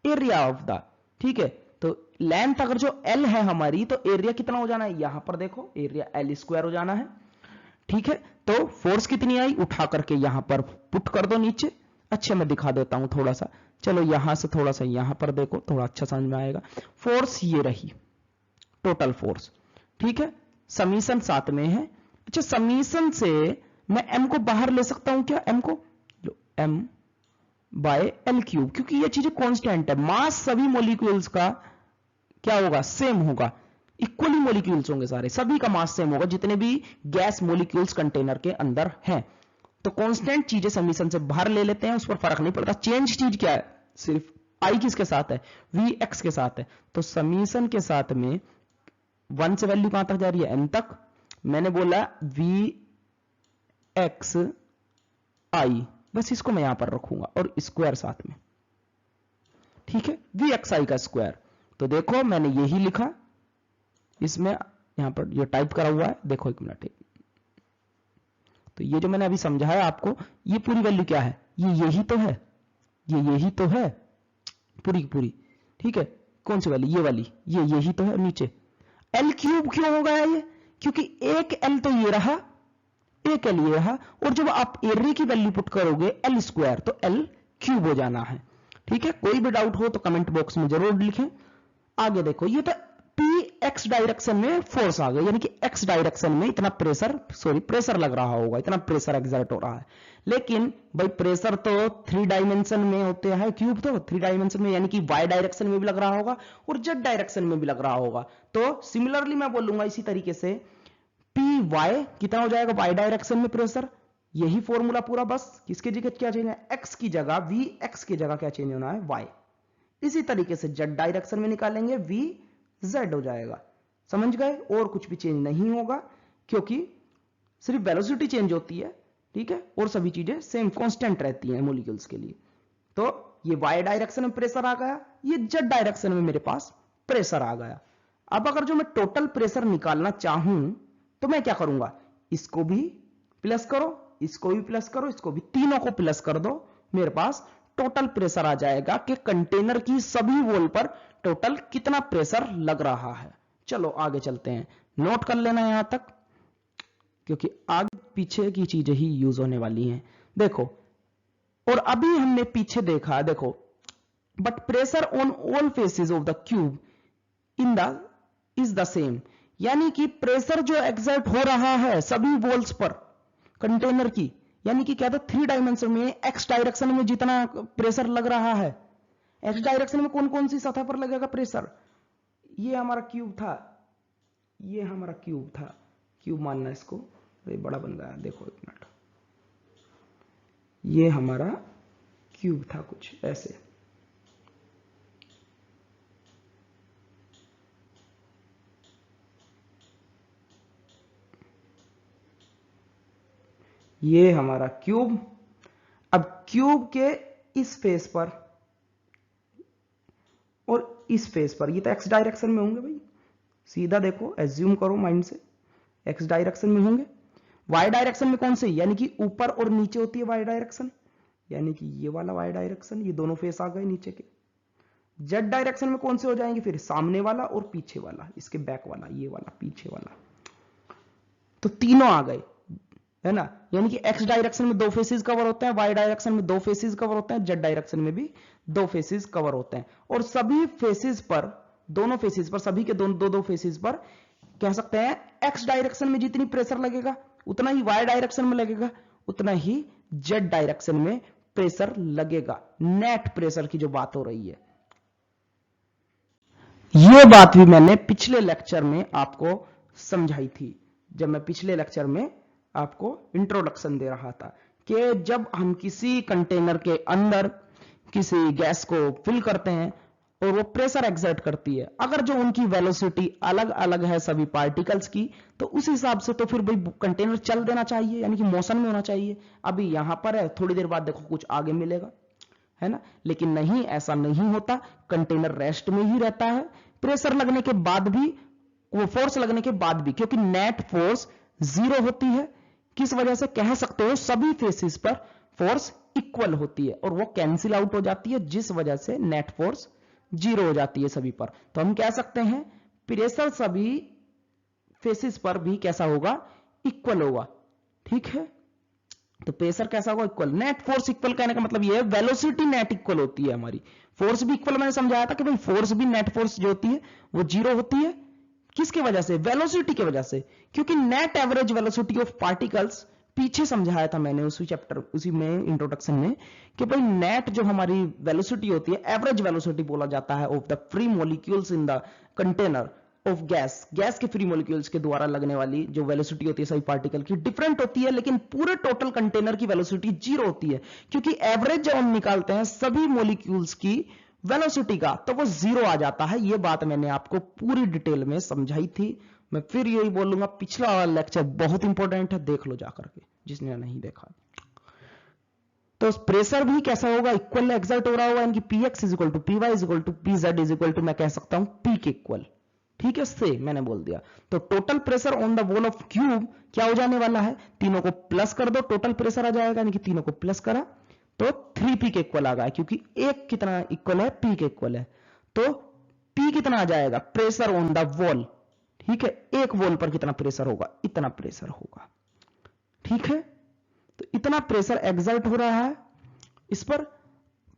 area of the, ठीक है। तो लेंथ अगर जो l है हमारी, तो एरिया कितना हो जाना है, यहां पर देखो एरिया l स्क्वायर हो जाना है, ठीक है। तो फोर्स कितनी आई, उठा करके यहां पर पुट कर दो नीचे। अच्छा मैं दिखा देता हूं थोड़ा सा, चलो यहां से थोड़ा सा यहां पर देखो, थोड़ा अच्छा समझ में आएगा। फोर्स ये रही टोटल फोर्स, ठीक है, समीशन साथ में है। अच्छा समीशन से मैं m को बाहर ले सकता हूं क्या, m को, लो m बाय एल क्यूब, क्योंकि ये चीजें कांस्टेंट है, मास सभी मॉलिक्यूल्स का क्या होगा, सेम होगा, इक्वली मॉलिक्यूल्स होंगे सारे, सभी का मास सेम होगा, जितने भी गैस मॉलिक्यूल्स कंटेनर के अंदर हैं। तो कांस्टेंट चीजें समीशन से बाहर ले लेते हैं, उस पर फर्क नहीं पड़ता। चेंज चीज क्या है, सिर्फ आई किसके साथ है, वी एक्स के साथ है, तो समीशन के साथ में 1 से वैल्यू कहां तक जा रही है, n तक, मैंने बोला वी एक्स आई, बस इसको मैं यहां पर रखूंगा, और स्क्वायर साथ में, ठीक है, वी एक्स आई का स्क्वायर। तो देखो मैंने यही लिखा, इसमें यहां पर ये टाइप करा हुआ है, देखो एक मिनट, तो ये जो मैंने अभी समझाया आपको, ये पूरी वैल्यू क्या है, ये यही तो है, ये यही तो है पूरी पूरी, ठीक है। कौन सी वाली, ये वाली, ये यही तो है नीचे। एल क्यूब क्यों हो गया ये, क्योंकि एक एल तो ये रहा, एक एल ये रहा, और जब आप एरिया की वैल्यू पुट करोगे एल स्क्वायर, तो एल क्यूब हो जाना है, ठीक है। कोई भी डाउट हो तो कमेंट बॉक्स में जरूर लिखें। आगे देखो, ये तो पी एक्स डायरेक्शन में फोर्स आ गया, यानी कि एक्स डायरेक्शन में इतना प्रेशर, सॉरी प्रेशर लग रहा होगा, इतना प्रेशर एक्सर्ट हो रहा है। लेकिन भाई प्रेशर तो 3 डायमेंशन में होते हैं, क्यूब तो 3 डायमेंशन में, यानी कि वाई डायरेक्शन में भी लग रहा होगा और जेड डायरेक्शन में भी लग रहा होगा। तो सिमिलरली मैं बोलूंगा इसी तरीके से, पी वाई कितना हो जाएगा, वाई डायरेक्शन में प्रेशर, यही फॉर्मूला पूरा, बस किसकी जगह क्या चेंज है, एक्स की जगह, वी एक्स की जगह क्या चेंज होना है, वाई। इसी तरीके से जेड डायरेक्शन में निकालेंगे, वी जेड हो जाएगा, समझ गए। और कुछ भी चेंज नहीं होगा, क्योंकि सिर्फ वेलोसिटी चेंज होती है, ठीक है, और सभी चीजें सेम कांस्टेंट रहती हैं मॉलिक्यूल्स के लिए। तो ये वाई डायरेक्शन में प्रेशर आ गया, ये जेड डायरेक्शन में मेरे पास प्रेशर आ गया। अब अगर जो मैं टोटल प्रेशर निकालना चाहूं, तो मैं क्या करूंगा, इसको भी प्लस करो, इसको भी प्लस करो, इसको भी, तीनों को प्लस कर दो, मेरे पास टोटल प्रेशर आ जाएगा कि कंटेनर की सभी वॉल पर टोटल कितना प्रेशर लग रहा है। चलो आगे चलते हैं, नोट कर लेना यहां तक, क्योंकि आगे पीछे की चीजें ही यूज होने वाली हैं। देखो, और अभी हमने पीछे देखा, देखो, but pressure on all faces of the cube in the is the same, यानी कि प्रेशर जो एक्सर्ट हो रहा है सभी वॉल्स पर कंटेनर की, यानी कि क्या था, 3 डायमेंशन में, एक्स डायरेक्शन में जितना प्रेशर लग रहा है, एक्स डायरेक्शन में कौन कौन सी सतह पर लगेगा प्रेशर, ये हमारा क्यूब था, ये हमारा क्यूब था, क्यूब मानना इसको, ये बड़ा बन गया, देखो एक मिनट, ये हमारा क्यूब था कुछ ऐसे, ये हमारा क्यूब। अब क्यूब के इस फेस पर और इस फेस पर, ये तो एक्स डायरेक्शन में होंगे भाई, सीधा देखो एज्यूम करो माइंड से, एक्स डायरेक्शन में होंगे। वाई डायरेक्शन में कौन से, यानी कि ऊपर और नीचे होती है वाई डायरेक्शन, यानी कि ये वाला वाई डायरेक्शन, ये दोनों फेस आ गए नीचे के। जेड डायरेक्शन में कौन से हो जाएंगे फिर, सामने वाला और पीछे वाला, इसके बैक वाला, ये वाला पीछे वाला, तो तीनों आ गए, है ना। यानी कि एक्स डायरेक्शन में 2 फेसेस कवर होते हैं, वाई डायरेक्शन में 2 फेसेस कवर होते हैं, जेड डायरेक्शन में भी 2 फेसेस कवर होते हैं। और सभी फेसेस पर, दोनों फेसेस पर, सभी के दो फेसेस पर कह सकते हैं एक्स डायरेक्शन में जितनी प्रेशर लगेगा उतना ही वाई डायरेक्शन में लगेगा, उतना ही जेड डायरेक्शन में प्रेशर लगेगा। नेट प्रेशर की जो बात हो रही है, यह बात भी मैंने पिछले लेक्चर में आपको समझाई थी, जब मैं पिछले लेक्चर में आपको इंट्रोडक्शन दे रहा था कि जब हम किसी कंटेनर के अंदर किसी गैस को फिल करते हैं और वो प्रेशर एक्सर्ट करती है, अगर जो उनकी वेलोसिटी अलग अलग है सभी पार्टिकल्स की, तो उस हिसाब से तो फिर भाई कंटेनर चल देना चाहिए, यानी कि मोशन में होना चाहिए। अभी यहां पर है, थोड़ी देर बाद देखो कुछ आगे मिलेगा, है ना। लेकिन नहीं, ऐसा नहीं होता, कंटेनर रेस्ट में ही रहता है प्रेशर लगने के बाद भी, वो फोर्स लगने के बाद भी, क्योंकि नेट फोर्स 0 होती है। किस वजह से कह सकते हो, सभी फेसेस पर फोर्स इक्वल होती है और वो कैंसिल आउट हो जाती है, जिस वजह से नेट फोर्स 0 हो जाती है सभी पर। तो हम कह सकते हैं प्रेशर सभी फेसेस पर भी कैसा होगा, इक्वल होगा। ठीक है, तो प्रेशर कैसा होगा, इक्वल। नेट फोर्स इक्वल कहने का मतलब ये है वेलोसिटी नेट इक्वल होती है हमारी, फोर्स भी इक्वल। मैंने समझाया था कि भाई फोर्स भी, नेट फोर्स जो होती है वो 0 होती है, किसकी वजह से, वेलोसिटी की वजह से, क्योंकि net average velocity of particles, पीछे समझाया था मैंने उसी चैप्टर, उसी में इंट्रोडक्शन में, कि भाई नेट जो हमारी वेलोसिटी होती है, एवरेज वेलोसिटी बोला जाता है of the free molecules in the container of gas, gas के फ्री मॉलिक्यूल्स के द्वारा लगने वाली जो वेलोसिटी होती है सभी पार्टिकल की, डिफरेंट होती है, लेकिन पूरे टोटल कंटेनर की वेलोसिटी 0 होती है, क्योंकि एवरेज जब हम निकालते हैं सभी मॉलिक्यूल्स की वेलोसिटी का, तो वो 0 आ जाता है। ये बात मैंने आपको पूरी डिटेल में समझाई थी। मैं फिर यही बोलूंगा, पिछला वाला लेक्चर बहुत इंपॉर्टेंट है, देख लो जाकर के जिसने नहीं देखा। तो प्रेशर भी कैसा होगा, इक्वल एक्सर्ट हो रहा होगा, यानी कि p x is equal to p y is equal to p z is equal to, मैं कह सकता हूं पी के इक्वल। ठीक है, से मैंने बोल दिया। तो total pressure on the wall of cube क्या हो जाने वाला है, तीनों को प्लस कर दो, टोटल प्रेशर आ जाएगा, यानी कि तीनों को प्लस करा तो 3p के इक्वल आ गया, क्योंकि एक कितना इक्वल है, p के इक्वल है। तो p कितना आ जाएगा, प्रेशर ऑन द वॉल। ठीक है, एक वॉल पर कितना प्रेशर होगा, इतना प्रेशर होगा। ठीक है, तो इतना प्रेशर एक्सर्ट हो रहा है इस पर।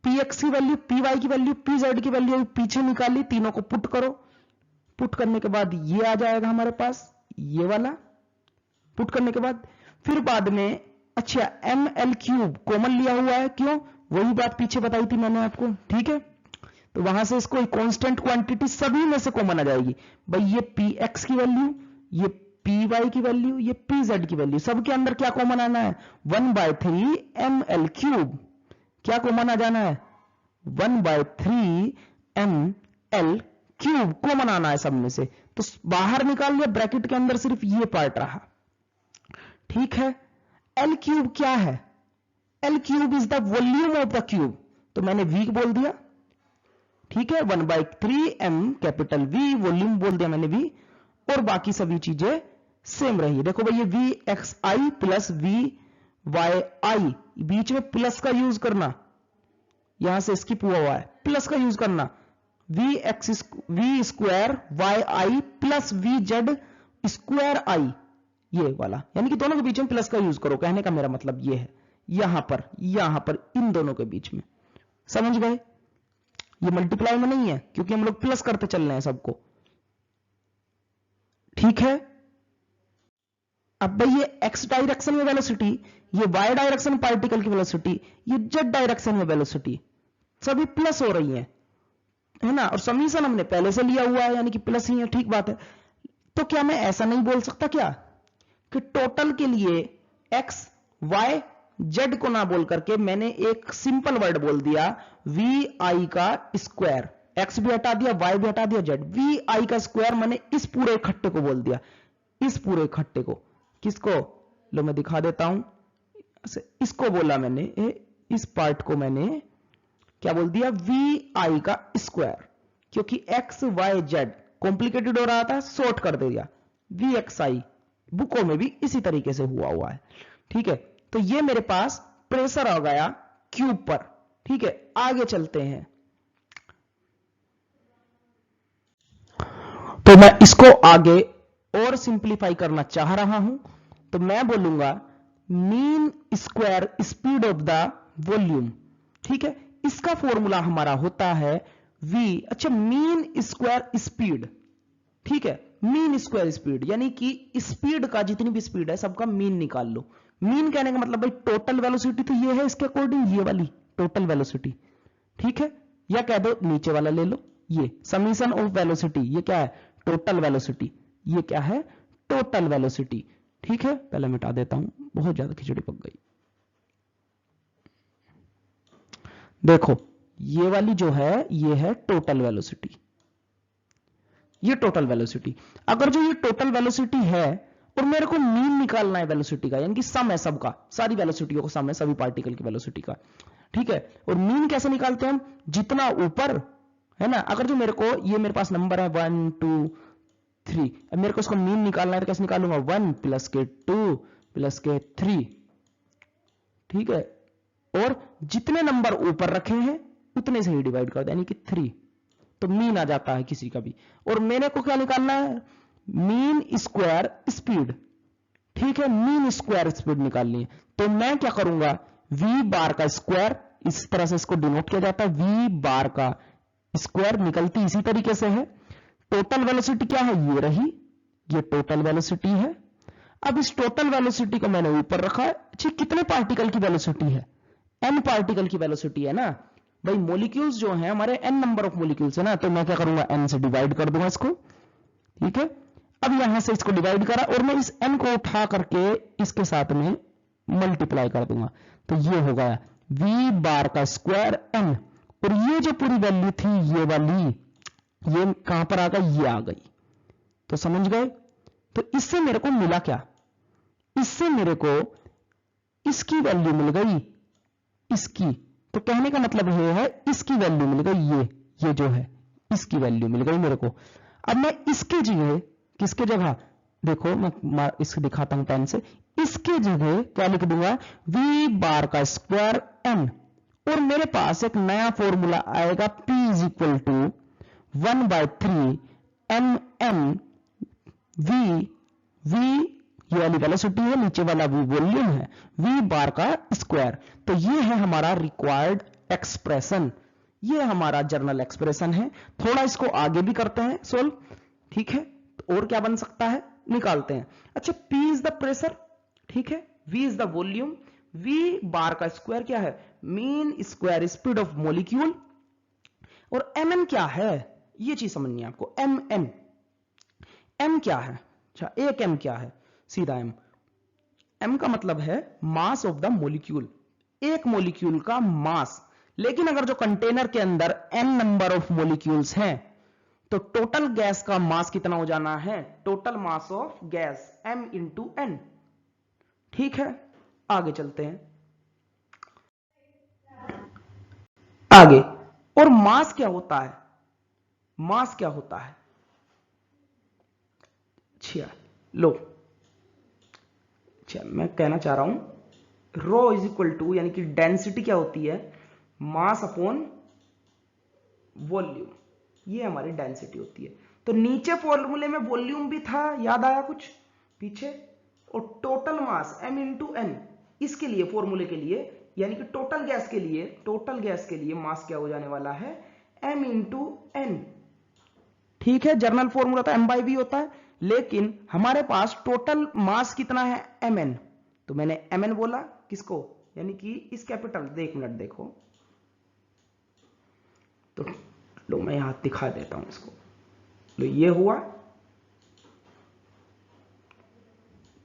px की वैल्यू, py की वैल्यू, pz की वैल्यू पीछे निकाली, तीनों को पुट करो, पुट करने के बाद ये आ जाएगा हमारे पास, ये वाला पुट करने के बाद फिर बाद में, अच्छा ml क्यूब कॉमन लिया हुआ है, क्यों, वही बात पीछे बताई थी मैंने आपको। ठीक है, तो वहां से इसको कांस्टेंट क्वांटिटी सभी में से कॉमन आ जाएगी भाई, ये px की वैल्यू, ये py की वैल्यू, ये pz की वैल्यू, सबके अंदर क्या कॉमन आना है, 1/3 ml क्यूब, क्या कॉमन आ जाना है, 1/3 ml क्यूब कॉमन आना है सब में से। तो बाहर निकाल लिया, ब्रैकेट के अंदर सिर्फ ये पार्ट रहा। ठीक है, एल क्यूब क्या है, L cube is the volume of the cube, तो मैंने वी बोल दिया। ठीक है, 1/3 m कैपिटल वी, वॉल्यूम बोल दिया मैंने वी, और बाकी सभी चीजें सेम रही। देखो भाई, ये V X I plus V Y I, बीच में प्लस का यूज करना, यहां से स्किप हुआ हुआ है, प्लस का यूज करना, V X V square Y I plus V Z square I, ये वाला, यानी कि दोनों के बीच में प्लस का यूज करो, कहने का मेरा मतलब ये है, यहां पर इन दोनों के बीच में, समझ गए। ये मल्टीप्लाई में नहीं है, क्योंकि हम लोग प्लस करते चल रहे हैं सबको। ठीक है, अब भाई ये एक्स डायरेक्शन में वेलोसिटी, ये वाई डायरेक्शन पार्टिकल की वेलोसिटी, ये जेड डायरेक्शन में वेलोसिटी, सभी प्लस हो रही है ना, और समीशन हमने पहले से लिया हुआ है, यानी कि प्लस ही है। ठीक बात है, तो क्या मैं ऐसा नहीं बोल सकता क्या कि टोटल के लिए एक्स वाई जेड को ना बोल करके मैंने एक सिंपल वर्ड बोल दिया, वी आई का स्क्वायर, एक्स भी हटा दिया, वाई भी हटा दिया, जेड, वी आई का स्क्वायर, मैंने इस पूरे इकट्ठे को बोल दिया, इस पूरे इकट्ठे को, किसको, लो मैं दिखा देता हूं, इसको बोला मैंने, इस पार्ट को मैंने क्या बोल दिया, वी आई का स्क्वायर, क्योंकि एक्स वाई जेड कॉम्प्लिकेटेड हो रहा था, शॉर्ट कर दिया वी एक्स आई। बुकों में भी इसी तरीके से हुआ है, ठीक है। तो ये मेरे पास प्रेशर आ गया क्यूब पर, ठीक है। आगे चलते हैं, तो मैं इसको आगे और सिंप्लीफाई करना चाह रहा हूं, तो मैं बोलूंगा mean square speed of the volume, ठीक है। इसका फॉर्मूला हमारा होता है v, अच्छा मीन स्क्वायर स्पीड, ठीक है। मीन स्क्वायर स्पीड यानी कि स्पीड का जितनी भी स्पीड है सबका मीन निकाल लो। मीन कहने का मतलब भाई टोटल वेलोसिटी तो ये है, इसके अकॉर्डिंग ये वाली टोटल वेलोसिटी, ठीक है। या कह दो नीचे वाला ले लो, ये समीशन ऑफ वेलोसिटी, ये क्या है, टोटल वेलोसिटी, ये क्या है, टोटल वेलोसिटी, ठीक है। पहले मिटा देता हूं, बहुत ज्यादा खिचड़ी पक गई। देखो ये वाली जो है ये है टोटल वेलोसिटी, ये टोटल वेलोसिटी। अगर जो ये टोटल वेलोसिटी है और मेरे को मीन निकालना है वेलोसिटी का, यानी कि सम है सबका, सारी वेलोसिटियों का सम है, सभी पार्टिकल की वेलोसिटी का, ठीक है। और मीन कैसे निकालते हैं हम, जितना ऊपर है ना, अगर जो मेरे को ये मेरे पास नंबर है 1 2 3, अब मेरे को इसको मीन निकालना है तो कैसे निकालूंगा, 1 प्लस के 2 प्लस के 3, ठीक है। और जितने नंबर ऊपर रखे हैं उतने से ही डिवाइड कर दे, यानी कि 3, तो मीन आ जाता है किसी का भी। और मेरे को क्या निकालना है, मीन स्क्वायर स्पीड, ठीक है। मीन स्क्वायर स्पीड निकालनी है, तो मैं क्या करूंगा, v बार का स्क्वायर, इस तरह से इसको डिनोट किया जाता है, v बार का स्क्वायर निकलती इसी तरीके से है। टोटल वेलोसिटी क्या है, ये रही, ये टोटल वेलोसिटी है। अब इस टोटल वेलोसिटी को मैंने ऊपर रखा है, अच्छा कितने पार्टिकल की वेलोसिटी है, n पार्टिकल की वेलोसिटी है ना भाई। मॉलिक्यूल्स जो हैं हमारे n नंबर ऑफ मॉलिक्यूल्स है ना, तो मैं क्या करूंगा, n से डिवाइड कर दूंगा इसको, ठीक है। अब यहां से इसको डिवाइड करा और मैं इस n को उठा करके इसके साथ में मल्टीप्लाई कर दूंगा, तो ये हो गया v बार का स्क्वायर n। और ये जो पूरी वैल्यू थी ये वाली, ये कहां पर आ गई, ये आ गई, तो समझ गए। तो इससे मेरे को मिला क्या, इससे मेरे को इसकी वैल्यू मिल गई, इसकी, तो कहने का मतलब ये है इसकी वैल्यू मिल गई, ये जो है इसकी वैल्यू मिल गई मेरे को। अब मैं इसके जगह, किसके जगह, देखो मैं इसको दिखाता हूं पेन से, इसके जगह क्या लिख दूंगा, v बार का स्क्वायर n, और मेरे पास एक नया फॉर्मूला आएगा p is equal to 1/3 mn v ये वाली वेलोसिटी है, नीचे वाला v वॉल्यूम है, v बार का स्क्वायर। तो ये है हमारा रिक्वायर्ड एक्सप्रेशन, ये हमारा जर्नल एक्सप्रेशन है। थोड़ा इसको आगे भी करते हैं सोल्व, ठीक है। तो और क्या बन सकता है, निकालते हैं। अच्छा p इज द प्रेशर, ठीक है, v is the volume, v बार का स्क्वायर क्या है, mean square speed of molecule, और mn क्या है, ये चीज समझनी है आपको। mn, m क्या है, अच्छा एक m क्या है, सीधा m का मतलब है मास ऑफ द मॉलिक्यूल, एक मॉलिक्यूल का मास। लेकिन अगर जो कंटेनर के अंदर n नंबर ऑफ मॉलिक्यूल्स हैं तो टोटल गैस का मास कितना हो जाना है, total mass of gas m into n, ठीक है। आगे चलते हैं आगे। और मास क्या होता है, मास क्या होता है, अच्छा लो, अच्छा मैं कहना चाह रहा हूं रो इज इक्वल टू, यानी कि डेंसिटी क्या होती है, मास अपॉन वॉल्यूम, ये हमारी डेंसिटी होती है। तो नीचे फॉर्मूले में वॉल्यूम भी था, याद आया कुछ पीछे, और total mass m into n, इसके लिए फॉर्मूले के लिए, यानी कि टोटल गैस के लिए, टोटल गैस के लिए मास क्या हो जाने वाला है, m इंटू n, ठीक है। जर्नल फॉर्मूला तो m बाई v होता है, लेकिन हमारे पास टोटल मास कितना है, mn, तो मैंने mn बोला किसको, यानी कि इस कैपिटल, एक मिनट देखो, तो लो मैं यहां दिखा देता हूं इसको, लो ये हुआ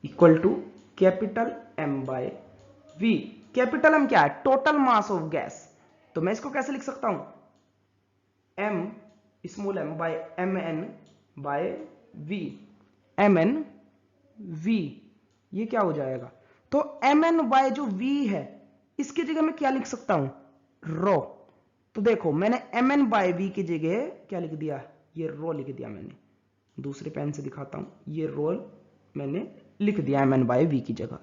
equal to capital M by V। Capital M क्या है, टोटल मास ऑफ गैस, तो मैं इसको कैसे लिख सकता हूं, M small m by mn by V, mn V, ये क्या हो जाएगा, तो mn बाय जो v है इसकी जगह मैं क्या लिख सकता हूं, रो। तो देखो मैंने mn बाय v की जगह क्या लिख दिया, ये रो लिख दिया मैंने। दूसरे पेन से दिखाता हूं, ये रो मैंने लिख दिया mn बाय v की जगह।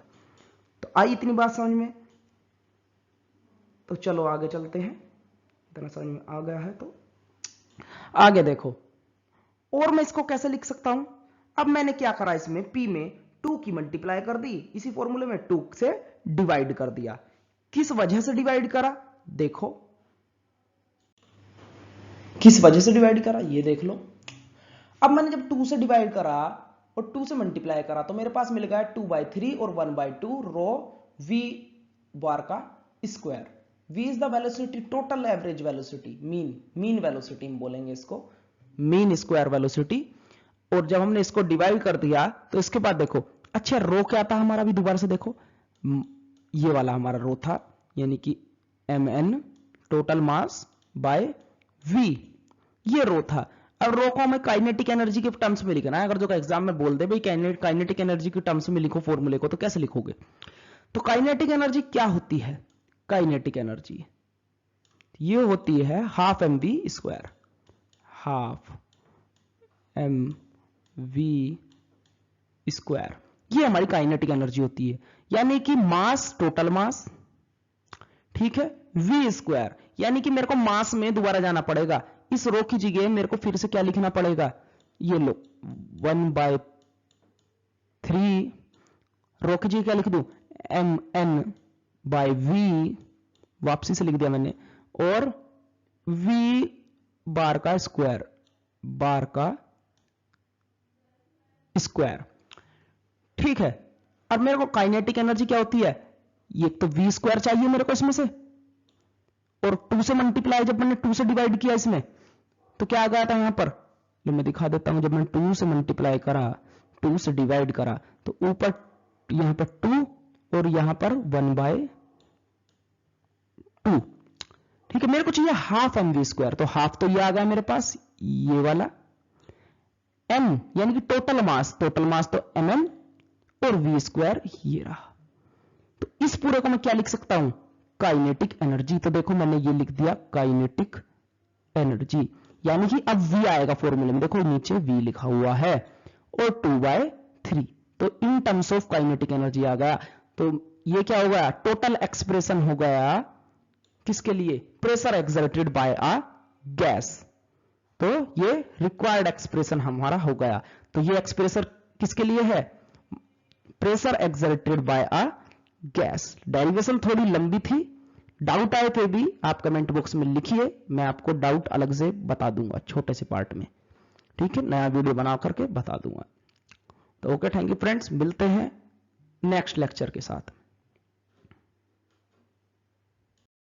तो आई इतनी बात समझ में। तो चलो आगे चलते हैं, इतना समझ में आ गया है तो आगे देखो। और मैं इसको कैसे लिख सकता हूं, अब मैंने क्या करा, इसमें p में 2 की मल्टीप्लाई कर दी, इसी फॉर्मूले में 2 से डिवाइड कर दिया। किस वजह से डिवाइड करा, देखो किस वजह से डिवाइड करा, ये देख लो। अब मैंने जब 2 से डिवाइड करा और 2 से मल्टीप्लाई करा तो मेरे पास मिल गया 2/3 और 1/2 रो v बार का square. v is the velocity, total average velocity, mean velocity हम बोलेंगे इसको, मीन स्क्वायर वेलोसिटी। और जब हमने इसको डिवाइड कर दिया तो इसके बाद देखो, अच्छा रो क्या था हमारा, भी दोबारा से देखो, ये वाला हमारा रो था, यानी कि mn total mass by v, ये रो था। अब रो को हमें काइनेटिक एनर्जी के टर्म्स में लिखना है। अगर जो एग्जाम में बोल दे भाई काइनेटिक एनर्जी के टर्म्स में लिखो फॉर्मूले को, तो कैसे लिखोगे। तो काइनेटिक एनर्जी क्या होती है, काइनेटिक एनर्जी ये होती है half mv square, half mv square, ये हमारी काइनेटिक एनर्जी होती है। यानी कि मास टोटल मास, ठीक है, v स्क्वायर, यानी कि मेरे को मास में दोबारा जाना पड़ेगा, इस रो की जगह मेरे को फिर से क्या लिखना पड़ेगा, ये लो 1/3, रो की जगह क्या लिख दूं, mn बाय v, वापसी से लिख दिया मैंने, और v बार का स्क्वायर, बार का स्क्वायर, ठीक है। अब मेरे को काइनेटिक एनर्जी क्या होती है, ये तो v स्क्वायर चाहिए मेरे को इसमें से, और 2 से मल्टीप्लाई, जब मैंने 2 से डिवाइड किया इसमें तो क्या आ गया था यहां पर, ये मैं दिखा देता हूं। जब मैंने 2 से मल्टीप्लाई करा, 2 से डिवाइड करा, तो ऊपर यहां पर 2 और यहां पर 1/2, ठीक है। मेरे को चाहिए हाफ mv स्क्वायर, तो हाफ तो ये आ गया मेरे पास, ये वाला m यानी कि टोटल मास, टोटल मास तो mm और v स्क्वायर ये रहा। तो इस पूरे को मैं क्या लिख सकता हूं, काइनेटिक एनर्जी। तो देखो मैंने ये लिख दिया काइनेटिक एनर्जी, यानी कि अब v आएगा फॉर्मूले में, देखो नीचे v लिखा हुआ है और 2/3, तो in terms of kinetic energy आ गया। तो ये क्या हो गया, टोटल एक्सप्रेशन हो गया किसके लिए, pressure exerted by a gas. तो ये रिक्वायर्ड एक्सप्रेशन हमारा हो गया। तो ये एक्सप्रेशन किसके लिए है, pressure exerted by a gas. Derivation थोड़ी लंबी थी, डाउट आए थे भी आप कमेंट बॉक्स में लिखिए, मैं आपको डाउट अलग से बता दूंगा छोटे से पार्ट में, ठीक है, नया वीडियो बना करके बता दूंगा। तो ओके, थैंक यू फ्रेंड्स, मिलते हैं नेक्स्ट लेक्चर के साथ।